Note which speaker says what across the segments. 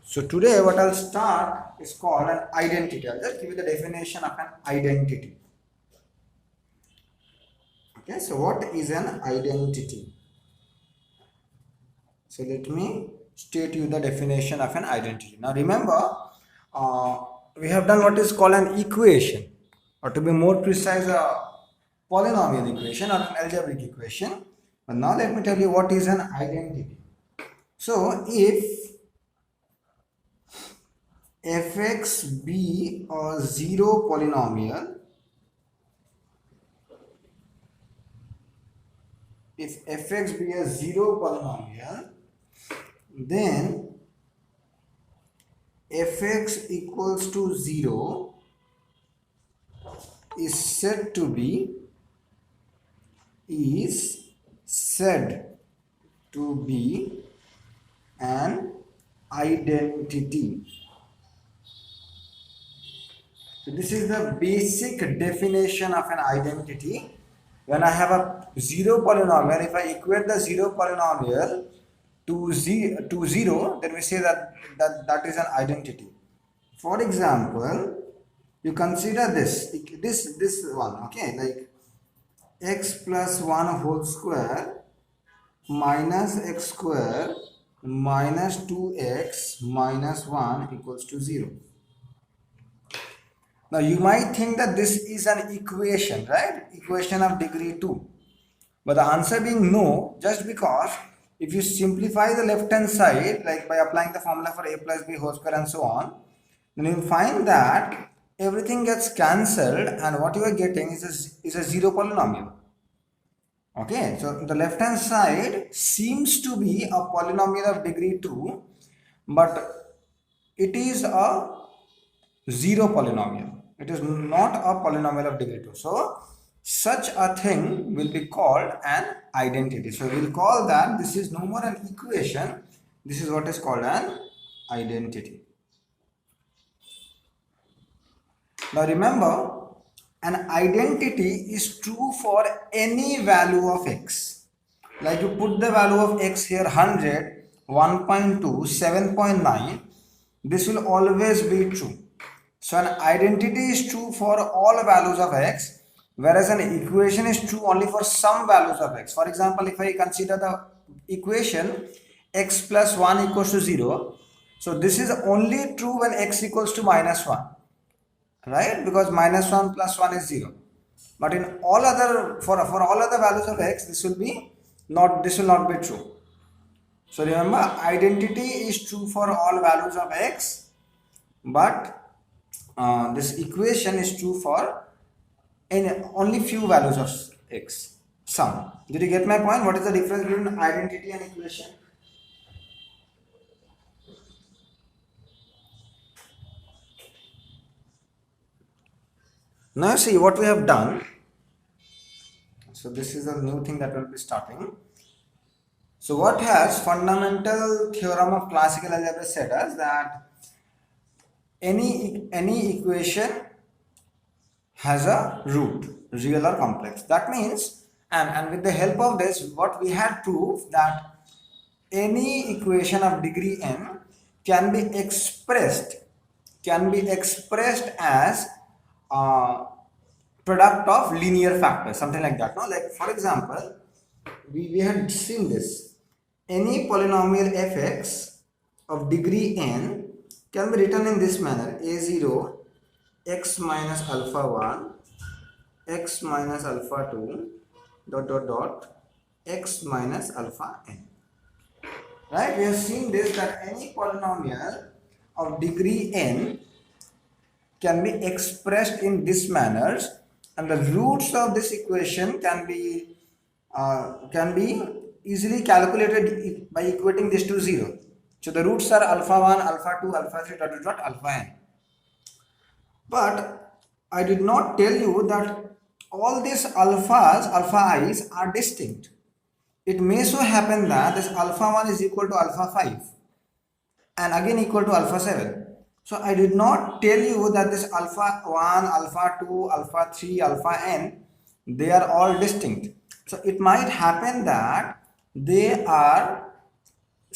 Speaker 1: So today what I'll start is called an identity. I'll just give you the definition of an identity. Okay, so what is an identity? So let me state you the definition of an identity. Now remember, we have done what is called an equation, or to be more precise, a polynomial equation or an algebraic equation. But now let me tell you what is an identity. So if fx be a zero polynomial, if fx be a zero polynomial, then fx equals to 0 is said to be an identity. So this is the basic definition of an identity. When I have a zero polynomial, if I equate the zero polynomial to zero, then we say that is an identity. For example, you consider this one, okay, like x plus 1 whole square minus x square minus 2x minus 1 equals to 0. Now you might think that this is an equation, right? Equation of degree 2. But the answer being no, just because if you simplify the left hand side, like by applying the formula for a plus b whole square and so on, then you find that everything gets cancelled and what you are getting is a zero polynomial. Okay, so the left hand side seems to be a polynomial of degree 2, but it is a zero polynomial. It is not a polynomial of degree 2. So such a thing will be called an identity. So we will call that this is no more an equation. This is what is called an identity. Now remember, an identity is true for any value of x. Like you put the value of x here 100, 1.2, 7.9. This will always be true. So an identity is true for all values of x, whereas an equation is true only for some values of x. For example, if I consider the equation x plus 1 equals to 0, so this is only true when x equals to minus 1, right? Because minus 1 plus 1 is 0. But in all other, for all other values of x, this will not be true. So remember, identity is true for all values of x, but this equation is true for only few values of x, some. Did you get my point? What is the difference between identity and equation? Now see what we have done. So this is a new thing that will be starting. So what has fundamental theorem of classical algebra said us that any equation has a root, real or complex. That means, and with the help of this, what we had proved that any equation of degree n can be expressed as product of linear factors, something like that. No, like for example, we had seen this. Any polynomial fx of degree n can be written in this manner: a0 x minus alpha 1 x minus alpha 2 x minus alpha n. Right? We have seen this, that any polynomial of degree n can be expressed in this manner, and the roots of this equation can be easily calculated by equating this to 0. So the roots are alpha 1, alpha 2, alpha 3, alpha n. But I did not tell you that all these alpha i's are distinct. It may so happen that this alpha 1 is equal to alpha 5 and again equal to alpha 7. So I did not tell you that this alpha 1, alpha 2, alpha 3, alpha n, they are all distinct. So it might happen that they are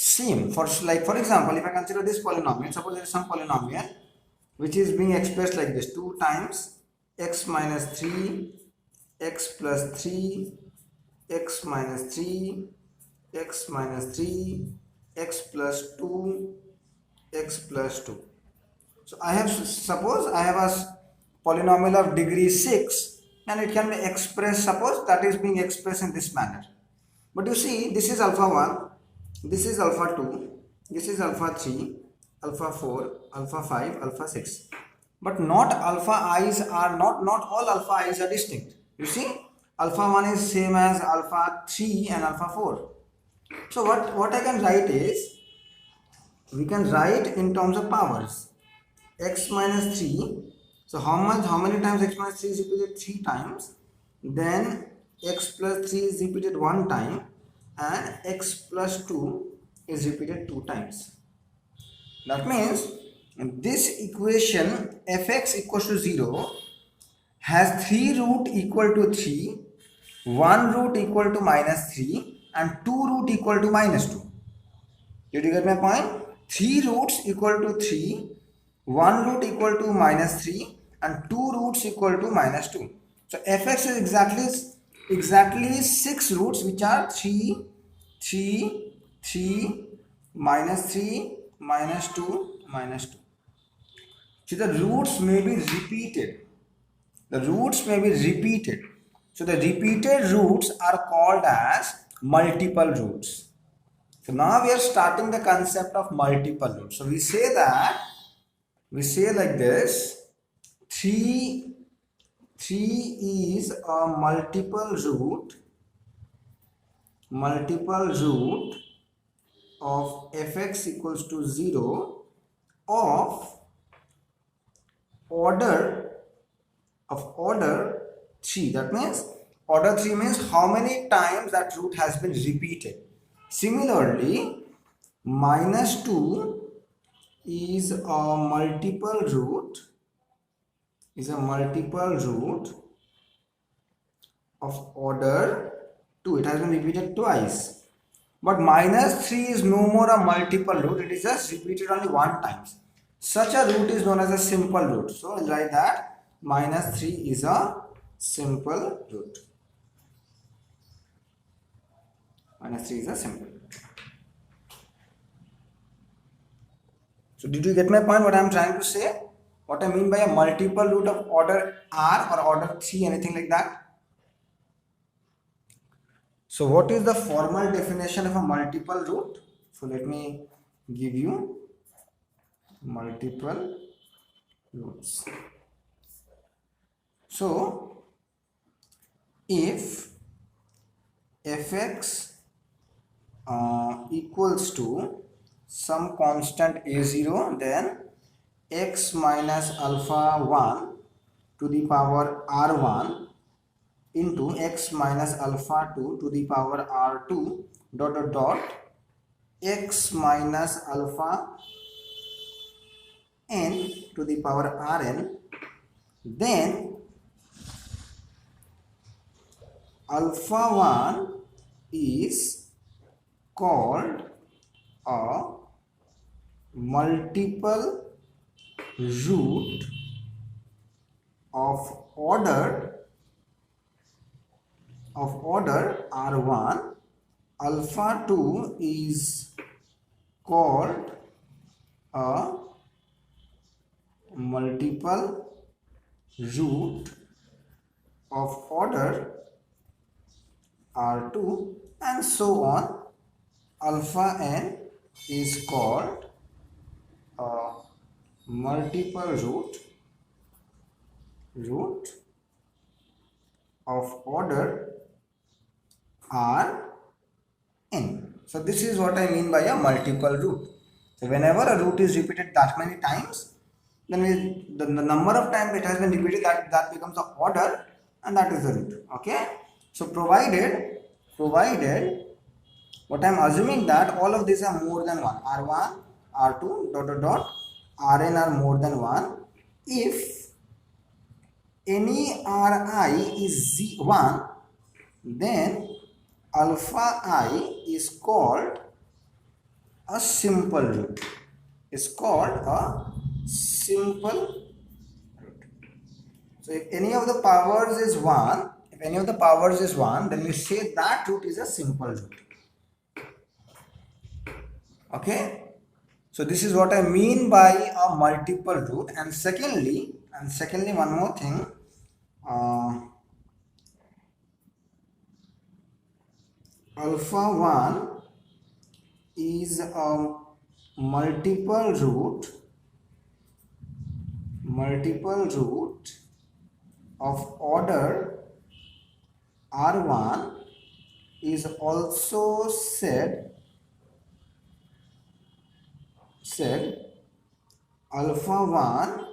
Speaker 1: same for, like for example, if I consider this polynomial, suppose there is some polynomial which is being expressed like this: 2 times x minus 3, x plus 3, x minus 3, x minus 3, x plus 2, x plus 2. So I have, suppose I have a polynomial of degree 6 and it can be expressed, suppose that is being expressed in this manner. But you see, this is alpha 1, this is alpha 2, this is alpha 3, alpha 4, alpha 5, alpha 6. But not alpha i's are not all alpha i's are distinct. You see, alpha 1 is same as alpha 3 and alpha 4. So what I can write is, we can write in terms of powers. X minus 3. So how many times x minus 3 is repeated? 3 times. Then x plus 3 is repeated 1 time, and x plus 2 is repeated 2 times. That means this equation fx equals to 0 has 3 root equal to 3, 1 root equal to minus 3, and 2 root equal to minus 2. Did you get my point? 3 roots equal to 3, 1 root equal to minus 3, and 2 roots equal to minus 2. So fx is exactly 6 roots, which are 3, 3, 3, minus 3, minus 2, minus 2. So the roots may be repeated. The roots may be repeated. So the repeated roots are called as multiple roots. So now we are starting the concept of multiple roots. So we say like this: 3 is a multiple root of fx equals to 0 of order 3. That means order 3 means how many times that root has been repeated. Similarly, minus 2 is a multiple root of order 2. It has been repeated twice. But minus 3 is no more a multiple root. It is just repeated only 1 time. Such a root is known as a simple root. So I'll write that minus 3 is a simple root. Minus 3 is a simple root. So did you get my point, what I am trying to say? What I mean by a multiple root of order r or order 3, anything like that? So what is the formal definition of a multiple root? So let me give you multiple roots. So if fx equals to some constant a0, then x minus alpha 1 to the power r1 into x minus alpha 2 to the power r2 dot x minus alpha n to the power rn, then alpha 1 is called a multiple root of order r1. Alpha 2 is called a multiple root of order r2, and so on. Alpha n is called a multiple root of order Rn. So this is what I mean by a multiple root. So whenever a root is repeated that many times, then the number of times it has been repeated, that becomes the order, and that is the root. Okay. So provided what I am assuming that all of these are more than 1, r1, r2 rn are more than 1. If any ri is 1, then alpha I is called a simple root. It's called a simple root. So if any of the powers is 1, then we say that root is a simple root. Okay? So this is what I mean by a multiple root. And secondly, one more thing. Alpha 1 is a multiple root of order R1 is also said alpha 1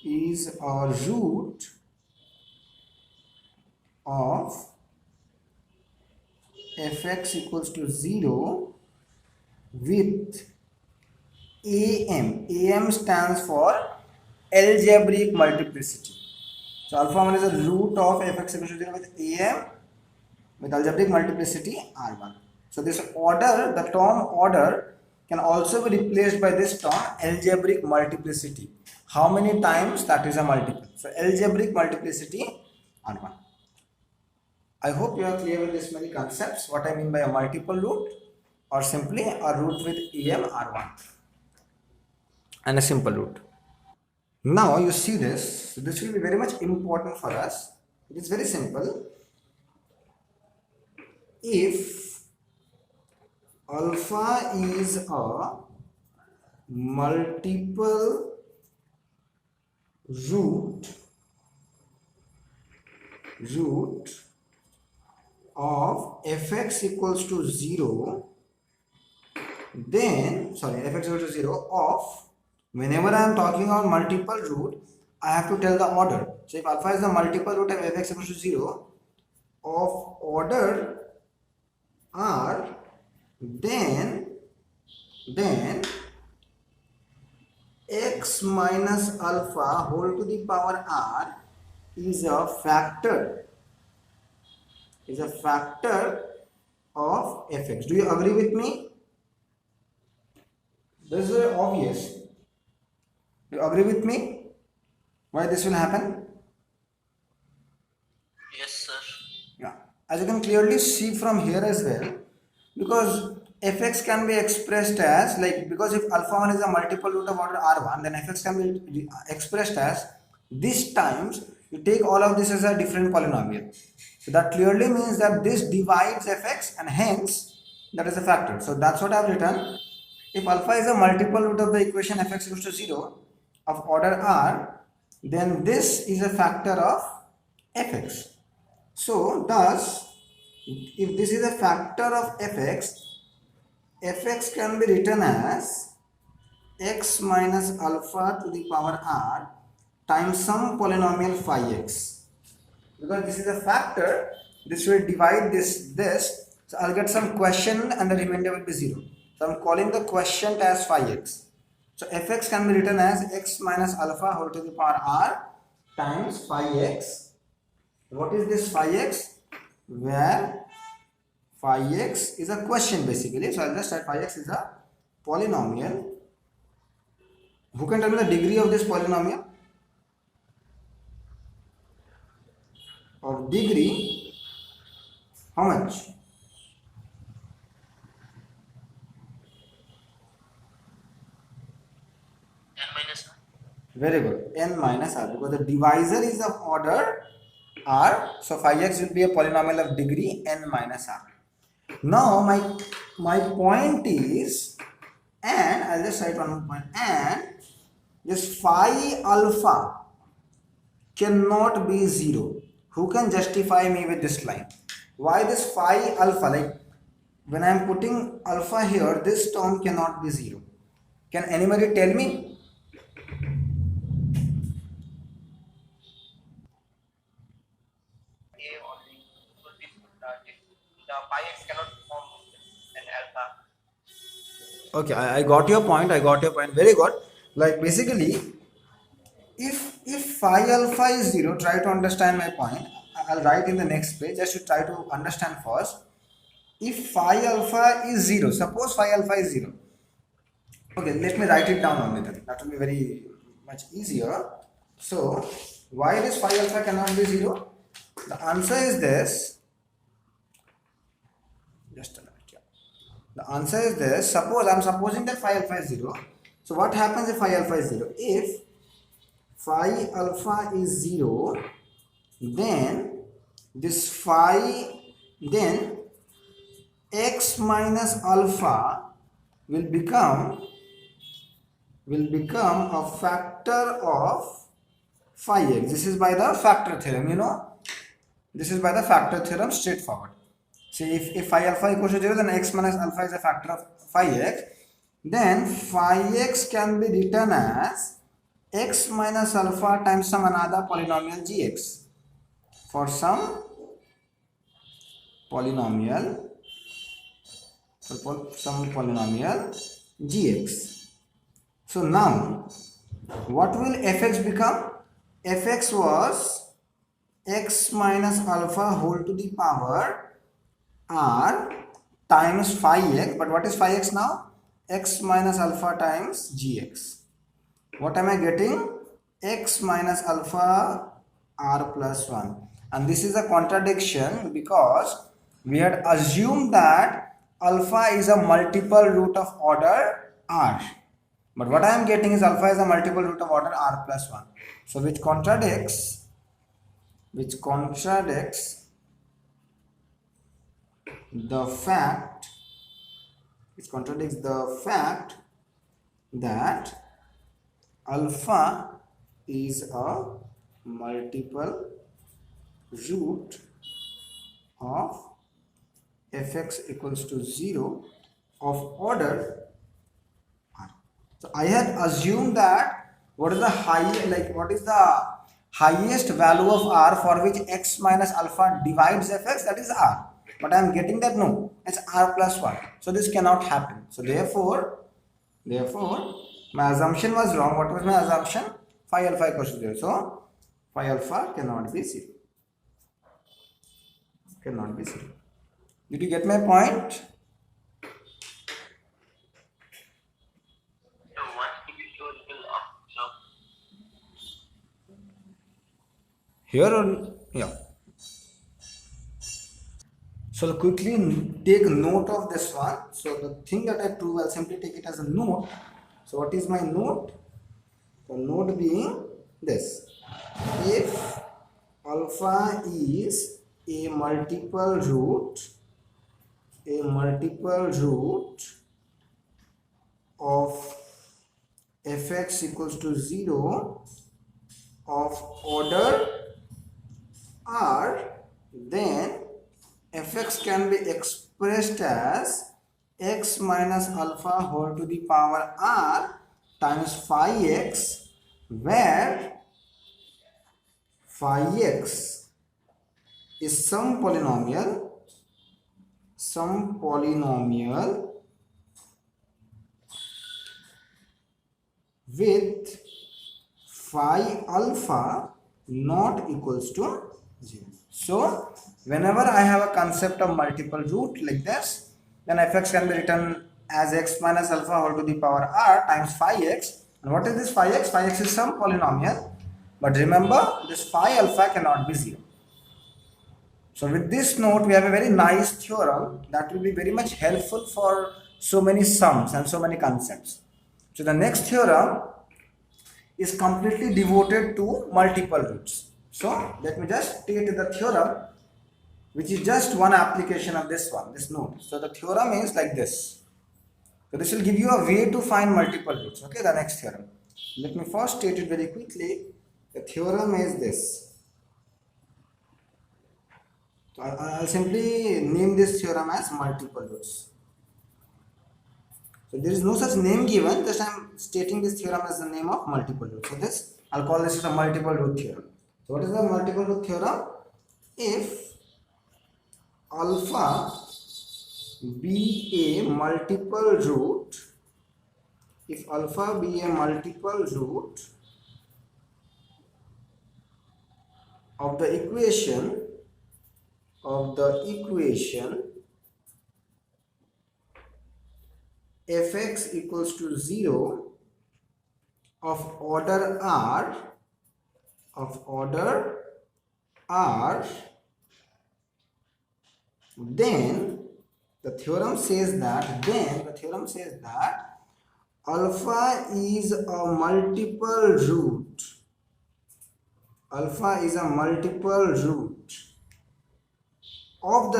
Speaker 1: is a root of fx equals to 0 with AM stands for algebraic multiplicity. So alpha 1 is a root of fx equals to 0 with AM with algebraic multiplicity R1. So this order, the term order, can also be replaced by this term algebraic multiplicity. How many times? That is a multiple. So algebraic multiplicity R1. I hope you are clear with this many concepts. What I mean by a multiple root, or simply a root with AM R1 and a simple root. Now you see this. So this will be very much important for us. It is very simple. If alpha is a multiple root of fx equals to 0, then fx equals to 0 of, whenever I am talking about multiple root, I have to tell the order. So if alpha is the multiple root of fx equals to 0 of order R, then x minus alpha whole to the power R is a factor of fx. Do you agree with me? This is obvious. You agree with me? Why this will happen?
Speaker 2: Yes, sir.
Speaker 1: Yeah. As you can clearly see from here as well, because fx can be expressed as, like, because if alpha 1 is a multiple root of order R1, then fx can be expressed as this times you take all of this as a different polynomial. So that clearly means that this divides fx and hence that is a factor. So that's what I have written. If alpha is a multiple root of the equation fx equals to 0 of order R, then this is a factor of fx. So thus, if this is a factor of fx can be written as x minus alpha to the power R times some polynomial phi x. Because this is a factor, this will divide this. So I'll get some quotient and the remainder will be 0. So I'm calling the quotient as phi x. So fx can be written as x minus alpha whole to the power R times phi x. What is this phi x? Where phi x is a quotient basically. So I'll just write phi x is a polynomial. Who can tell me the degree of this polynomial? Of degree, how much?
Speaker 2: N minus 1.
Speaker 1: Very good. N minus r, because the divisor is of order r. So phi x will be a polynomial of degree n minus r. Now my point is, and I'll just write one more point, and this phi alpha cannot be 0. Who can justify me with this line? Why this phi alpha? Like when I am putting alpha here, this term cannot be 0. Can anybody tell me?
Speaker 2: The phi x cannot form an alpha.
Speaker 1: Okay, I got your point. Very good. Like basically, if phi alpha is 0, try to understand my point. I'll write in the next page just to try to understand first. if phi alpha is 0, suppose phi alpha is 0. Okay, let me write it down only then. That will be very much easier. So, why this phi alpha cannot be 0? The answer is this. Just a minute. Yeah. The answer is this. Suppose I am supposing that phi alpha is 0. So, what happens if phi alpha is 0? If phi alpha is 0, then this phi, then x minus alpha will become a factor of phi x. This is by the factor theorem, you know. This is by the factor theorem, straightforward. See, if phi alpha equals to 0, then x minus alpha is a factor of phi x. Then phi x can be written as x minus alpha times some another polynomial gx. For some polynomial gx. So now, what will fx become? Fx was x minus alpha whole to the power r times phi x. But what is phi x now? X minus alpha times gx. What am I getting? X minus alpha r plus 1. And this is a contradiction because we had assumed that alpha is a multiple root of order r. But what I am getting is alpha is a multiple root of order r plus 1. So which contradicts the fact that alpha is a multiple root of fx equals to 0 of order r. So I had assumed that what is the highest value of r for which x minus alpha divides fx, that is r. But I am getting that no, it's r plus 1. So this cannot happen. So therefore my assumption was wrong. What was my assumption? Phi alpha equals to 0. So phi alpha cannot be 0. Did you get my point?
Speaker 2: So what to be sure will observe.
Speaker 1: Here or yeah. So quickly take note of this one. So the thing that I prove, I'll simply take it as a note. So what is my note? The note being this: if alpha is a multiple root of fx equals to 0 of order r, then fx can be expressed as x minus alpha whole to the power r times phi x, where phi x is some polynomial with phi alpha not equals to 0. So whenever I have a concept of multiple root like this, then fx can be written as x minus alpha whole to the power r times phi x. And what is this phi x? Phi x is some polynomial, but remember this phi alpha cannot be 0. So with this note, we have a very nice theorem that will be very much helpful for so many sums and so many concepts. So the next theorem is completely devoted to multiple roots. So let me just state the theorem, which is just one application of this note. So the theorem is like this. So this will give you a way to find multiple roots. Okay, the next theorem. Let me first state it very quickly. The theorem is this. So I'll simply name this theorem as multiple roots. So there is no such name given, just I am stating this theorem as the name of multiple root. So this, I'll call this as a multiple root theorem. So what is the multiple root theorem? If alpha be a multiple root, of the equation fx equals to 0 of order r, then the theorem says that alpha is a multiple root, of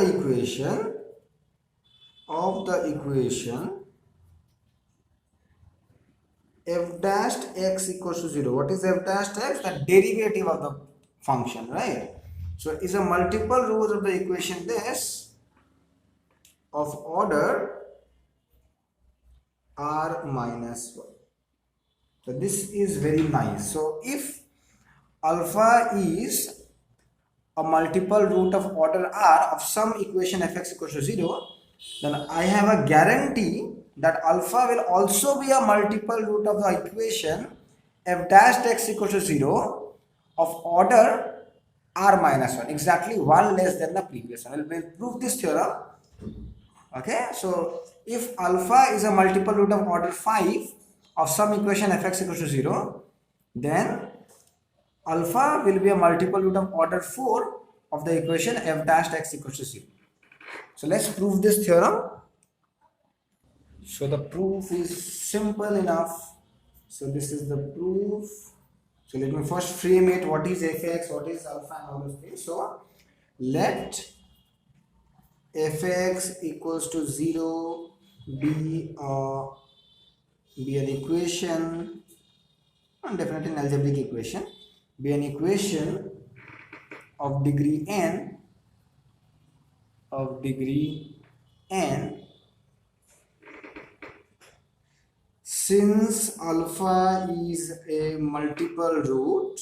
Speaker 1: the equation f dash x equals to 0. What is f dash x? The derivative of the function, right? So is a multiple root of the equation this of order r minus 1. So this is very nice. So if alpha is a multiple root of order r of some equation fx equals to 0, then I have a guarantee that alpha will also be a multiple root of the equation f dash x equals to 0 of order r minus 1, exactly one less than the previous one. We'll prove this theorem. Okay, so if alpha is a multiple root of order 5 of some equation fx equals to 0, then alpha will be a multiple root of order 4 of the equation f dash x equals to 0. So let's prove this theorem. So the proof is simple enough. So this is the proof. So let me first frame it. What is fx, what is alpha, and all those things. So let fx equals to 0 be an equation, and definitely an algebraic equation, be an equation of degree n, since alpha is a multiple root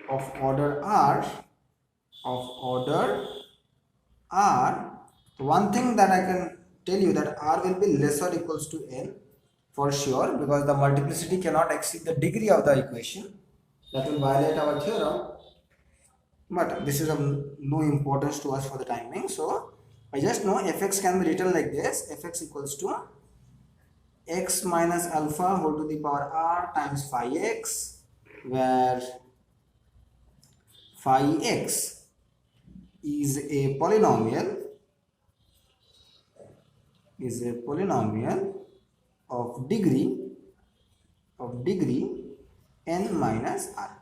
Speaker 1: of order r, one thing that I can tell you that r will be less or equals to n for sure, because the multiplicity cannot exceed the degree of the equation. That will violate our theorem, but this is of no importance to us for the time being. So I just know fx can be written like this: fx equals to x minus alpha whole to the power r times phi x, where phi x is a polynomial of degree n minus r.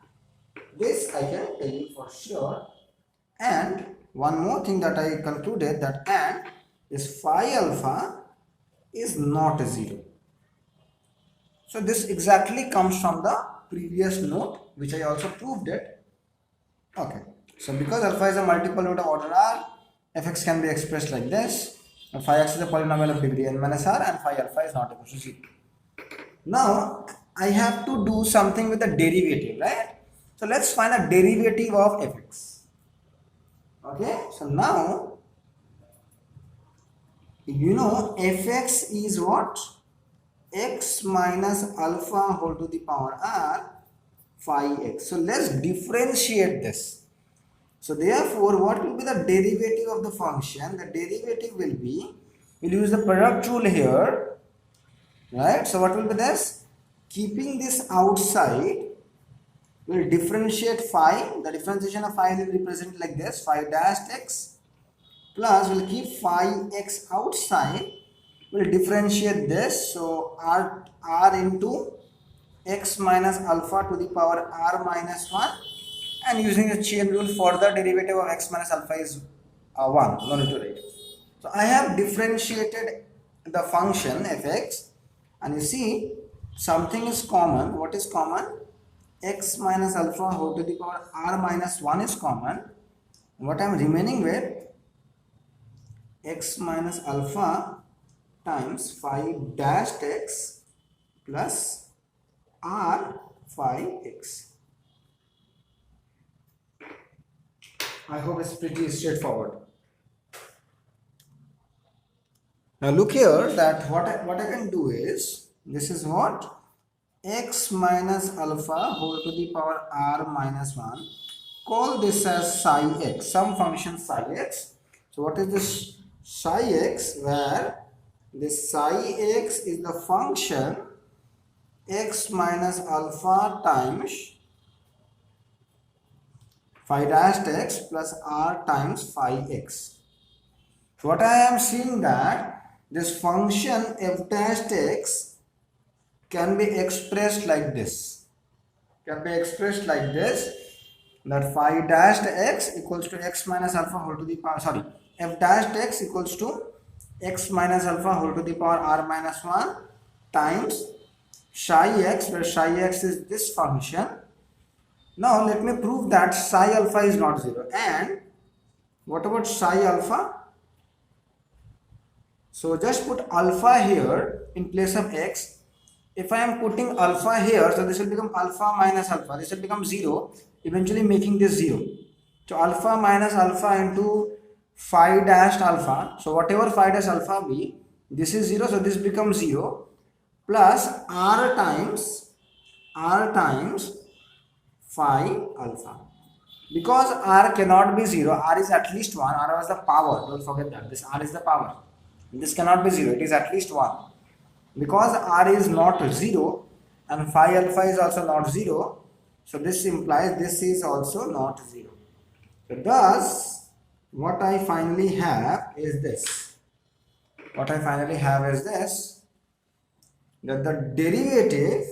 Speaker 1: This I can tell you for sure. And one more thing that I concluded, that and is phi alpha is not 0. So this exactly comes from the previous note, which I also proved it. Okay, so because alpha is a multiple root of order r, fx can be expressed like this. And phi x is a polynomial of degree n minus r, and phi alpha is not equal to 0. Now I have to do something with the derivative, right? So let's find a derivative of fx. Okay, so now you know fx is what? X minus alpha whole to the power r phi x. So let's differentiate this. So therefore, what will be the derivative of the function? The derivative will be, we'll use the product rule here, right? So what will be this? Keeping this outside, we'll differentiate phi. The differentiation of phi will represent like this: phi dash x, plus we'll keep phi x outside, we'll differentiate this. So r into x minus alpha to the power r minus 1, and using the chain rule, for the derivative of x minus alpha is 1, no need to write. So I have differentiated the function fx, and you see something is common. What is common? X minus alpha whole to the power r minus 1 is common. What I am remaining with? X minus alpha times phi dash x plus r phi x. I hope it's pretty straightforward. Now look here, that what I can do is, this is what? X minus alpha whole to the power r minus 1. Call this as psi x, some function psi x. So what is this psi x, where this psi x is the function x minus alpha times phi dash x plus r times phi x. So what I am seeing that this function f dash x can be expressed like this. Can be expressed like this, that phi dash x equals to x minus alpha whole to the power, sorry, f dash x equals to x minus alpha whole to the power r minus 1 times psi x, where psi x is this function. Now let me prove that psi alpha is not 0. And what about psi alpha? So just put alpha here in place of x. If I am putting alpha here, so this will become alpha minus alpha. This will become 0, eventually making this 0. So alpha minus alpha into phi dash alpha. So whatever phi dash alpha be, this is 0, so this becomes 0, plus r times phi alpha. Because r cannot be 0, r is at least 1, r was the power, don't forget that, this r is the power. This cannot be 0, it is at least 1. Because r is not 0 and phi alpha is also not 0, so this implies this is also not 0. So thus, what I finally have is this. What I finally have is this, that the derivative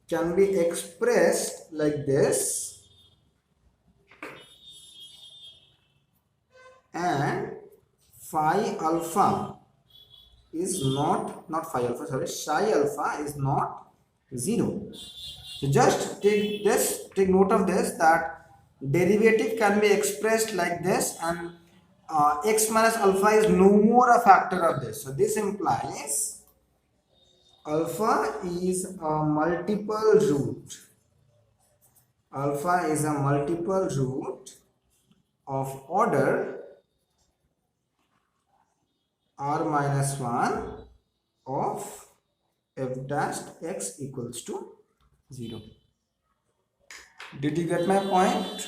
Speaker 1: can be expressed like this, and phi alpha is not phi alpha, sorry, psi alpha is not 0. So just take note of this, that derivative can be expressed like this, and x minus alpha is no more a factor of this. So this implies alpha is a multiple root. Alpha is a multiple root of order r minus 1 of f dash x equals to 0. Did you get my point?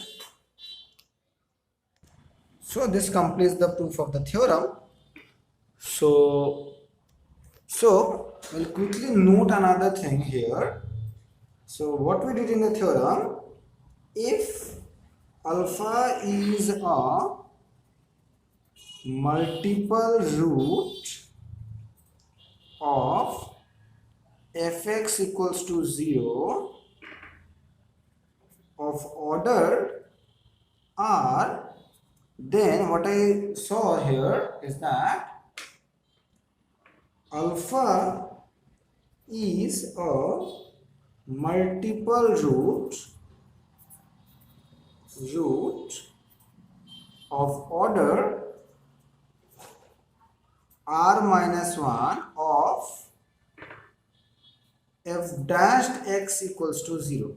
Speaker 1: So this completes the proof of the theorem. So we'll quickly note another thing here. So what we did in the theorem, if alpha is a multiple root of fx equals to 0 of order r, then what I saw here is that alpha is a multiple root of order r minus 1 of f dash x equals to 0.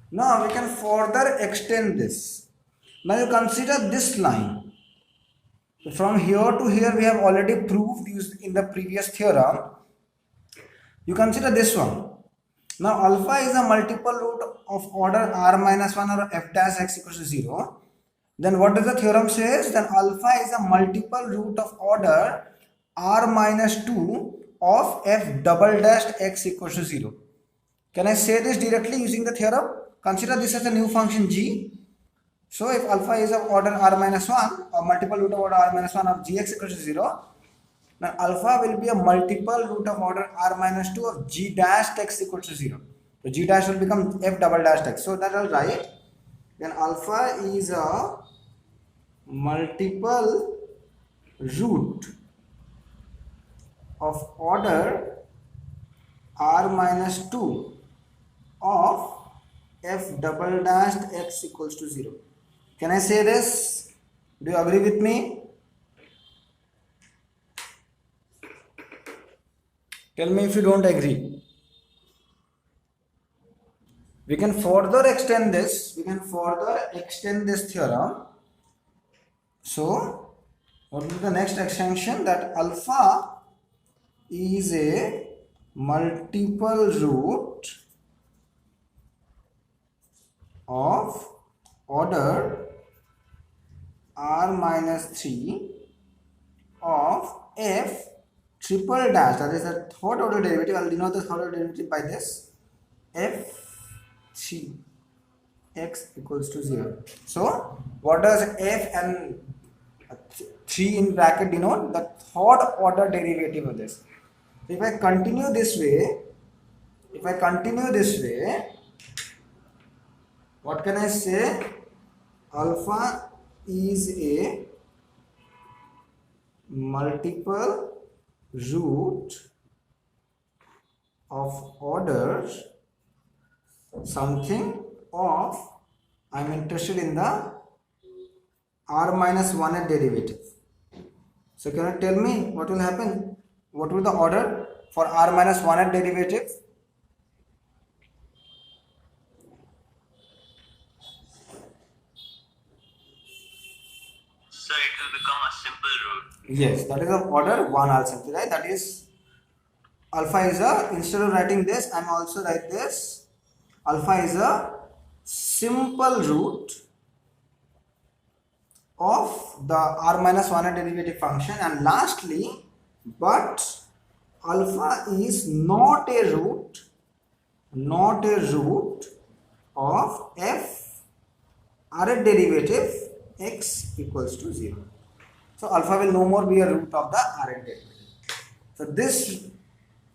Speaker 1: Now we can further extend this. Now you consider this line. So from here to here we have already proved used in the previous theorem. You consider this one. Now alpha is a multiple root of order r minus 1 or f dash x equals to 0. Then what does the theorem says? Then alpha is a multiple root of order r minus 2 of f double dash x equals to 0. Can I say this directly using the theorem? Consider this as a new function g. So if alpha is of order r minus 1 or multiple root of order r minus 1 of gx equals to 0, then alpha will be a multiple root of order r minus 2 of g dash x equals to 0. So g dash will become f double dash x. So that I'll write. Then alpha is a multiple root of order r minus 2 of f double dash x equals to 0. Can I say this? Do you agree with me? Tell me if you don't agree. We can further extend this. Theorem. So, what is the next extension? That alpha is a multiple root of order r minus 3 of f triple dash, that is the third order derivative. I'll denote the third order derivative by this, f3 x equals to 0. So what does f and 3 in bracket denote? The third order derivative of this. If I continue this way, what can I say? Alpha is a multiple root of order something of, I'm interested in the r minus 1 derivative. So can you tell me what will happen? What will the order for r minus 1 derivative?
Speaker 2: So it will become a simple root.
Speaker 1: Yes, that is of order 1 I'll simplify. That is, alpha is a, instead of writing this, I'm also write this, alpha is a simple root of the r minus 1 derivative function. And lastly, but alpha is not a root of f r derivative x equals to 0. So alpha will no more be a root of the r derivative. So this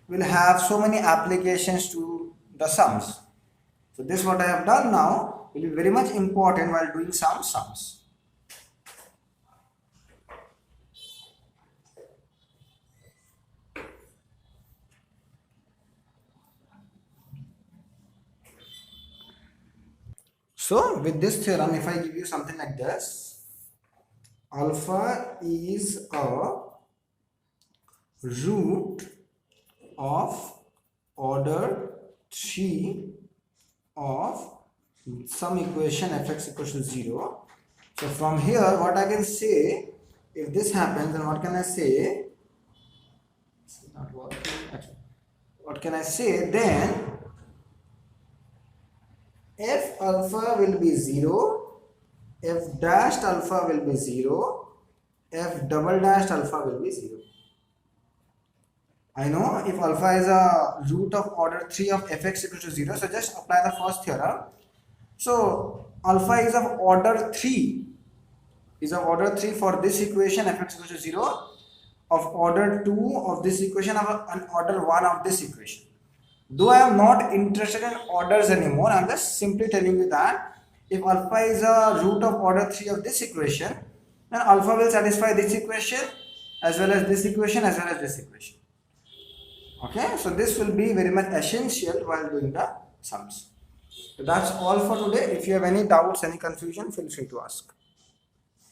Speaker 1: will have so many applications to the sums. So this what I have done now will be very much important while doing some sums. So with this theorem, if I give you something like this, alpha is a root of order 3 of some equation fx equals to 0. So from here what I can say, if this happens, then what can I say? It's not working. Actually, what can I say? Then f alpha will be 0, f dashed alpha will be 0, f double dashed alpha will be 0. I know if alpha is a root of order 3 of fx equals to 0, so just apply the first theorem. So alpha is of order 3, for this equation fx equals to 0, of order 2 of this equation, and order 1 of this equation. Though I am not interested in orders anymore, I am just simply telling you that if alpha is a root of order 3 of this equation, then alpha will satisfy this equation as well as this equation as well as this equation. Okay, so this will be very much essential while doing the sums. So that's all for today. If you have any doubts, any confusion, feel free to ask.